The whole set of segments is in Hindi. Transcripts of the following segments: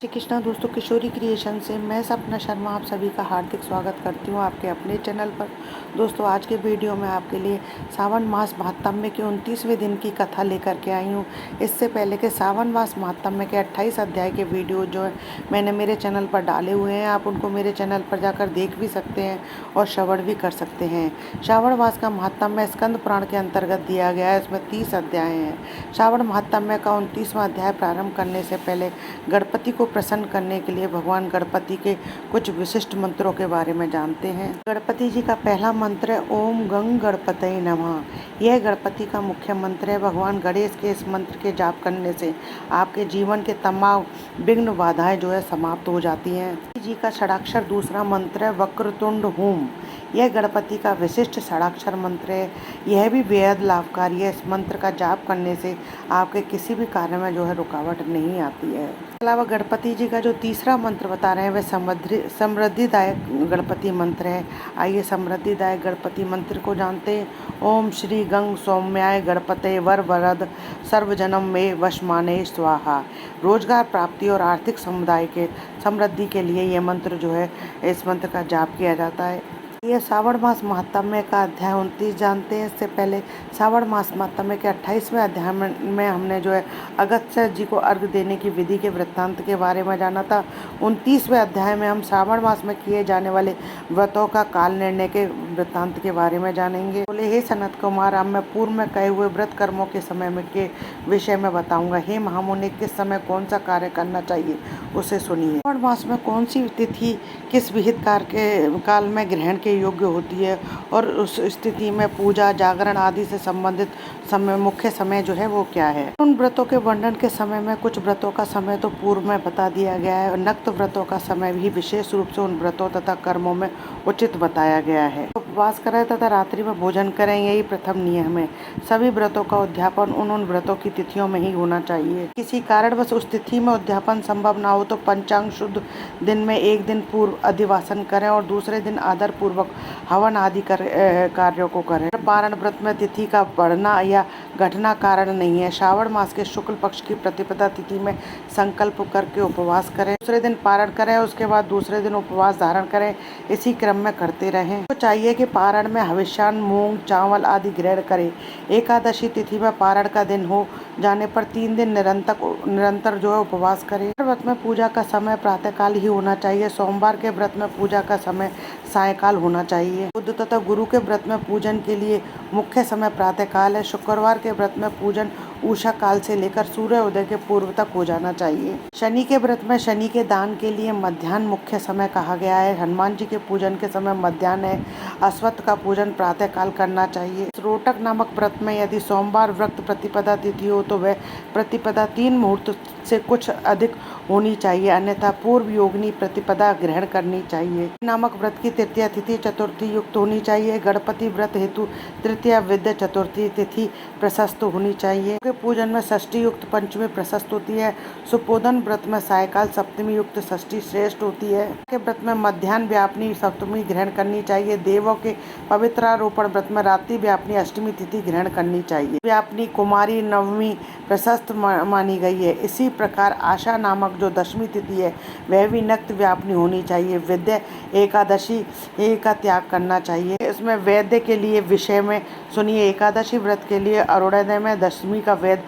श्री कृष्णा दोस्तों, किशोरी क्रिएशन से मैं सपना शर्मा आप सभी का हार्दिक स्वागत करती हूँ आपके अपने चैनल पर। दोस्तों, आज के वीडियो में आपके लिए सावन मास महात्म्य के 29वें दिन की कथा लेकर के आई हूँ। इससे पहले के सावन मास महात्म्य के 28 अध्याय के वीडियो जो है मैंने मेरे चैनल पर डाले हुए हैं। आप उनको मेरे चैनल पर जाकर देख भी सकते हैं और श्रवण भी कर सकते हैं। श्रावण मास का महात्म्य स्कंद पुराण के अंतर्गत दिया गया है। इसमें 30 अध्याय हैं। श्रावण महात्म्य का 29वां अध्याय प्रारंभ करने से पहले गणपति को प्रसन्न करने के लिए भगवान गणपति के कुछ विशिष्ट मंत्रों के बारे में जानते हैं। गणपति जी का पहला मंत्र है ओम गंग गणपतये नमः। यह गणपति का मुख्य मंत्र है। भगवान गणेश के इस मंत्र के जाप करने से आपके जीवन के तमाम विघ्न बाधाएं जो है समाप्त हो जाती हैं। जी का षडाक्षर दूसरा मंत्र है वक्रतुंड होम। यह गणपति का विशिष्ट षडाक्षर मंत्र है। यह भी बेहद लाभकारी है। इस मंत्र का जाप करने से आपके किसी भी कार्य में जो है रुकावट नहीं आती है। इसके अलावा गणपति जी का जो तीसरा मंत्र बता रहे हैं वह समृद्धिदायक गणपति मंत्र है। आइए समृद्धिदायक गणपति मंत्र को जानते हैं। ओम श्री गंग सौम्याय गणपते वर वरद सर्वजनम में वशमाने स्वाहा। रोजगार प्राप्ति और आर्थिक समुदाय के समृद्धि के लिए यह मंत्र जो है इस मंत्र का जाप किया जाता है। ये श्रावण मास महात्म्य का अध्याय 29 जानते हैं। इससे पहले श्रावण मास महात्म्य के 28वें अध्याय में हमने जो है अगस्त्य जी को अर्घ देने की विधि के वृत्तांत के बारे में जाना था। 29वें अध्याय में हम श्रावण मास में किए जाने वाले व्रतों का काल निर्णय के वृत्तांत के बारे में जानेंगे। बोले हे सनत कुमार, अब मैं पूर्व में कहे हुए व्रत कर्मों के समय में के विषय में बताऊंगा। हे महामुनि, किस समय कौन सा कार्य करना चाहिए उसे सुनिए। श्रावण मास में कौन सी तिथि किस विहित काल में ग्रहण के योग्य होती है और उस स्थिति में पूजा जागरण आदि से संबंधित समय मुख्य समय जो है वो क्या है। उन व्रतों के वर्णन के समय में कुछ व्रतों का समय तो पूर्व में बता दिया गया है और नक्त व्रतों का समय भी विशेष रूप से उन व्रतों तथा कर्मों में उचित बताया गया है। उपवास करें तथा रात्रि में भोजन करें, यही प्रथम नियम है। सभी व्रतों का उद्यापन उन व्रतों की तिथियों में ही होना चाहिए। किसी कारणवश उस तिथि में उद्यापन संभव ना हो तो पंचांग शुद्ध दिन में एक दिन पूर्व अधिवासन करें और दूसरे दिन आदर पूर्वक हवन आदि कार्यों को करें। पारण व्रत में तिथि का बढ़ना या घटना कारण नहीं है। श्रावण मास के शुक्ल पक्ष की प्रतिपदा तिथि में संकल्प करके उपवास करें, दूसरे दिन पारण करें, उसके बाद दूसरे दिन उपवास धारण करें। इसी क्रम में करते रहें। तो चाहिए कि पारण में हविष्यान्न मूंग चावल आदि ग्रहण करें। एकादशी तिथि में पारण का दिन हो जाने पर 3 दिन निरंतर जो है उपवास करें। व्रत में पूजा का समय प्रातःकाल ही होना चाहिए। सोमवार के व्रत में पूजा का समय सायंकाल होना चाहिए। बुध तथा गुरु के व्रत में पूजन के लिए मुख्य समय प्रातःकाल है। शुक्रवार के व्रत में पूजन उषा काल से लेकर सूर्य उदय के पूर्व तक हो जाना चाहिए। शनि के व्रत में शनि के दान के लिए मध्याह्न मुख्य समय कहा गया है। हनुमान जी के पूजन के समय मध्याह्न है। अश्वत्थ का पूजन प्रातःकाल करना चाहिए। रोटक नामक व्रत में यदि सोमवार व्रत प्रतिपदा तिथि हो तो वह प्रतिपदा 3 मुहूर्त से कुछ अधिक होनी चाहिए, अन्यथा पूर्व योगिनी प्रतिपदा ग्रहण करनी चाहिए। नामक व्रत की तृतीया तिथि चतुर्थी युक्त होनी चाहिए। गणपति व्रत हेतु तृतीया विद्या चतुर्थी तिथि प्रशस्त होनी चाहिए। पूजन में षष्ठी युक्त पंचमी प्रशस्त होती है। सुपोधन व्रत में सायकाल सप्तमी युक्त षष्ठी श्रेष्ठ होती है। के व्रत में मध्याह्न व्यापनी सप्तमी ग्रहण करनी चाहिए। देवों के पवित्रारोपण व्रत में रात्रि व्यापनी अष्टमी तिथि ग्रहण करनी चाहिए। व्यापनी कुमारी नवमी प्रशस्त मानी गई है। इसी प्रकार आशा नामक जो दशमी तिथि है वह भी नक्त व्यापनी होनी चाहिए। विद्या एकादशी का त्याग करना चाहिए। इसमें वैद्य के लिए विषय में सुनिए। एकादशी व्रत के लिए अरुणोदय में, दशमी का वेद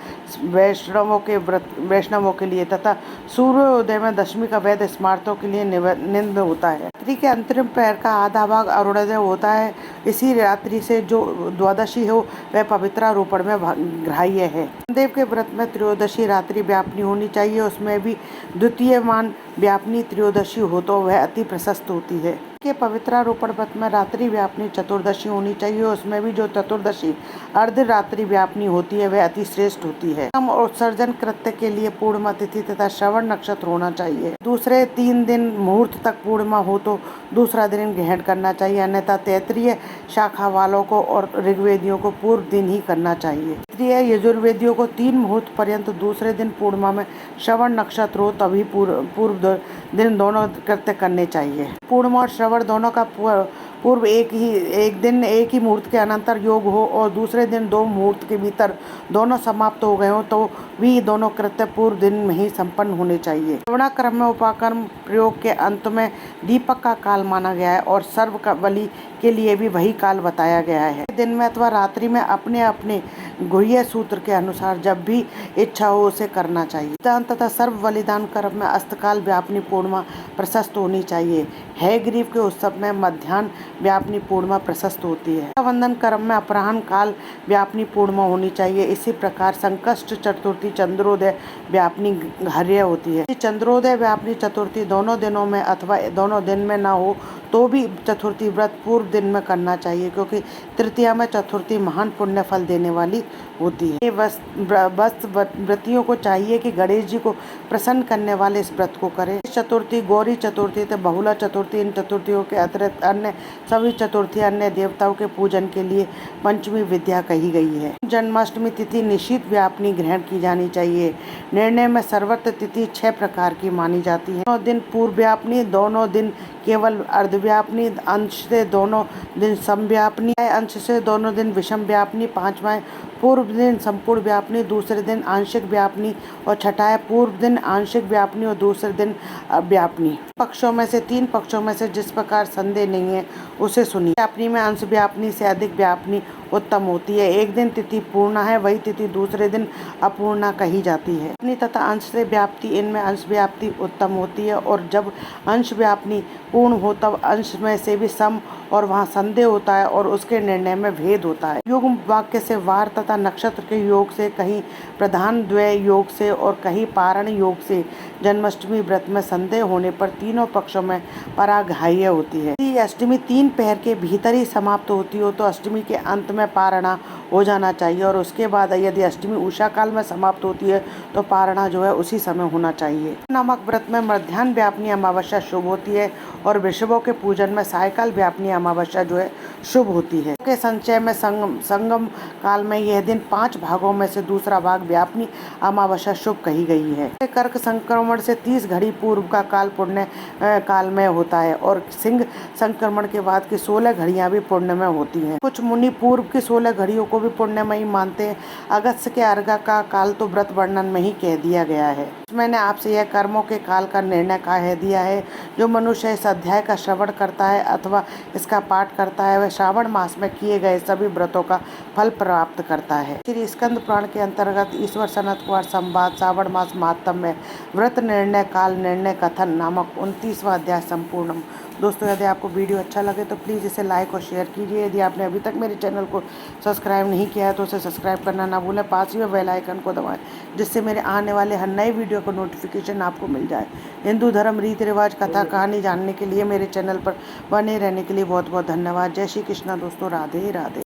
वैष्णवों के लिए तथा सूर्योदय में दशमी का वेद स्मार्तों के लिए निंद होता है। रात्रि के अंतरिम पहर का आधा भाग अरुणोदय होता है। इसी रात्रि से जो द्वादशी हो वह पवित्रारोपण में ग्राह्य है। देव के व्रत में त्रयोदशी रात्रि व्यापनी होनी चाहिए। उसमें भी द्वितीय मान व्यापनी त्रयोदशी हो तो वह अति प्रशस्त होती है। के पवित्रारोपण व्रत में रात्रि व्यापनी चतुर्दशी होनी चाहिए। उसमें भी जो चतुर्दशी अर्धरात्रि व्यापनी होती है वह अति श्रेष्ठ होती है। और उत्सर्जन कृत्य के लिए पूर्णिमा तिथि तथा श्रवण नक्षत्र होना चाहिए। दूसरे 3 दिन मुहूर्त तक पूर्णिमा हो तो दूसरा दिन ग्रहण करना चाहिए, अन्यथा तैतरीय शाखा वालों को और ऋग्वेदियों को पूर्व दिन ही करना चाहिए। तैतरीय यजुर्वेदियों को 3 मुहूर्त पर्यंत दूसरे दिन पूर्णिमा में श्रवण नक्षत्र हो तभी पूर्व दिन दोनों कृत्य करने चाहिए। पूर्णिमा और श्रवण दोनों का पूर्व एक दिन एक ही मुहूर्त के अनंतर योग हो और दूसरे दिन 2 मुहूर्त के भीतर दोनों समाप्त हो गए हों तो भी दोनों कृत्य पूर्व दिन में ही संपन्न होने चाहिए। श्रवणा क्रम में उपाकर्म प्रयोग के अंत में दीपक का काल माना गया है और सर्व बलि के लिए भी वही काल बताया गया है। दिन में अथवा रात्रि में अपने अपने गुह्य सूत्र के अनुसार जब भी इच्छा हो उसे करना चाहिए। तथा सर्व बलिदान कर्म में अस्तकाल व्यापनी पूर्णिमा प्रशस्त होनी चाहिए। हयग्रीव के उत्सव में मध्याह्न व्यापनी पूर्णिमा प्रशस्त होती है। रक्षाबंधन कर्म में अपराह्न काल व्यापनी पूर्णिमा होनी चाहिए। इसी प्रकार संकष्ट चतुर्थी चंद्रोदय व्यापनी हर्य होती है। चंद्रोदय व्यापनी चतुर्थी दोनों दिनों में अथवा दोनों दिन में न हो तो भी चतुर्थी व्रत पूर्व दिन में करना चाहिए, क्योंकि तृतीया में चतुर्थी महान पुण्य फल देने वाली होती है। व्रतियों को चाहिए कि गणेश जी को प्रसन्न करने वाले इस व्रत को करें। चतुर्थी, गौरी चतुर्थी, तो बहुला चतुर्थी, इन चतुर्थियों के अतिरिक्त अन्य सभी चतुर्थी अन्य देवताओं के पूजन के लिए पंचमी विद्या कही गई है। जन्माष्टमी तिथि निश्चित व्यापनी ग्रहण की जानी चाहिए। निर्णय में सर्वत्र तिथि 6 प्रकार की मानी जाती है। दोनों दिन पूर्व व्यापनी, दोनों दिन केवल अर्धव्यापनी, अंश से दोनों दिन समव्यापनी, अंश से दोनों दिन विषम व्यापनी, 5वां पूर्व दिन संपूर्ण व्यापनी, दूसरे दिन आंशिक व्यापनी और छठा है पूर्व दिन आंशिक व्यापनी और दूसरे दिन व्यापनी। पक्षों में से 3 पक्षों में से जिस प्रकार संदेह नहीं है उसे सुनिए। व्यापनी में अंश व्यापनी से अधिक व्यापनी उत्तम होती है। एक दिन तिथि पूर्णा है, वही तिथि दूसरे दिन अपूर्णा कही जाती है। व्यापनी तथा अंश से व्याप्ति, इनमें अंश व्याप्ति उत्तम होती है और जब अंश व्यापनी पूर्ण हो तब अंश में से भी सम और वहाँ संदेह होता है और उसके निर्णय में भेद होता है। योग वाक्य से वार तथा नक्षत्र के योग से, कहीं प्रधान द्वय योग से और कहीं पारण योग से जन्माष्टमी व्रत में संदेह होने पर तीनों पक्षों में पराघाय होती है। यदि अष्टमी 3 पहर के भीतर ही समाप्त होती हो तो अष्टमी के अंत में पारणा हो जाना चाहिए और उसके बाद यदि अष्टमी उषा काल में समाप्त होती है तो पारणा जो है उसी समय होना चाहिए। नामक व्रत में मध्याह्न व्यापनी अमावस्या शुभ होती है और वृषभों के पूजन में सायकाल व्यापनी अमावस्या जो है शुभ होती है। के संचय में संगम काल में यह दिन 5 भागों में से दूसरा भाग व्यापनी अमावस्या शुभ कही गई है। कर्क संक्रमण से 30 घड़ी पूर्व का काल पुण्य काल में होता है और सिंह संक्रमण के बाद की 16 घड़ियां भी पुण्य में होती हैं। कुछ मुनि पूर्व की 16 घड़ियों को भी पुण्यमयी मानते हैं। अगस्त के अर्घा का काल तो व्रत वर्णन में ही कह दिया गया है। मैंने आपसे यह कर्मों के काल का निर्णय कह दिया है। जो मनुष्य इस अध्याय का श्रवण करता है अथवा इसका पाठ करता है वह श्रावण मास में किए गए सभी व्रतों का फल प्राप्त करता है। श्री स्कंद पुराण के अंतर्गत ईश्वर सनत कुमार संवाद श्रावण मास महात्म्य में व्रत निर्णय काल निर्णय कथन नामक 29वां अध्याय संपूर्ण। दोस्तों, यदि आपको वीडियो अच्छा लगे तो प्लीज़ इसे लाइक और शेयर कीजिए। यदि आपने अभी तक मेरे चैनल को सब्सक्राइब नहीं किया है तो उसे सब्सक्राइब करना ना भूलें। पास ही बेल आइकन को दबाएं जिससे मेरे आने वाले हर नए वीडियो का नोटिफिकेशन आपको मिल जाए। हिंदू धर्म, रीति रिवाज, कथा कहानी जानने के लिए मेरे चैनल पर बने रहने के लिए बहुत बहुत धन्यवाद। जय श्री कृष्णा दोस्तों, राधे राधे।